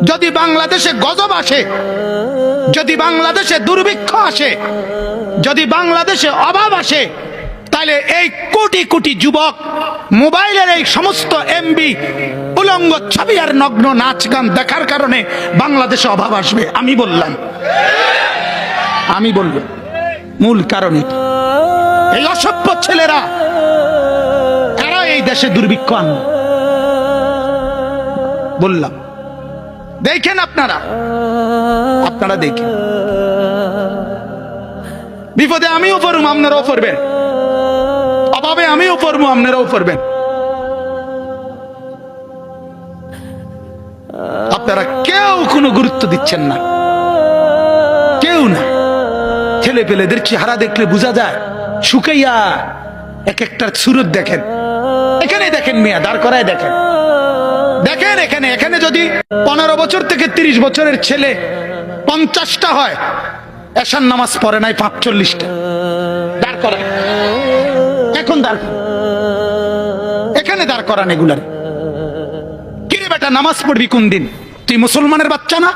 যদি বাংলাদেশে গজব আসে, যদি বাংলাদেশে দুর্ভিক্ষ আসে, যদি বাংলাদেশে অভাব আসে, তাহলে এই কোটি কোটি যুবক মোবাইলের এই সমস্ত এমবি উলঙ্গ ছবি আর নগ্ন নাচ গান দেখার কারণে বাংলাদেশে অভাব আসবে। আমি বললাম মূল কারণ এটা। এই অসভ্য ছেলেরা এরা এই দেশে দুর্ভিক্ষ আনবে। বললাম দেখেন, আপনারা দেখেন, বিপদে আমিও পড়ব, আপনারাও পড়বেন, অভাবে আমিও পড়বো, আপনারাও পড়বেন। আপনারা কেউ কোনো গুরুত্ব দিচ্ছেন না, কেউ না। ছেলে পেলেদের চেহারা দেখলে বোঝা যায় শুকাইয়া এক একটার সুরত। দেখেন এখানে, দেখেন মিয়া, দাঁড় করায় দেখেন, দেখেন এখানে যদি 15 বছর থেকে 30 বছরের ছেলে 50টা হয়, এশার নামাজ পড়ে নাই 45টা। দাঁড় করায় এখন, এখানে দাঁড় করান এগুলার। কিরে বেটা, নামাজ পড়বি কোন দিন? তুই মুসলমানের বাচ্চা না?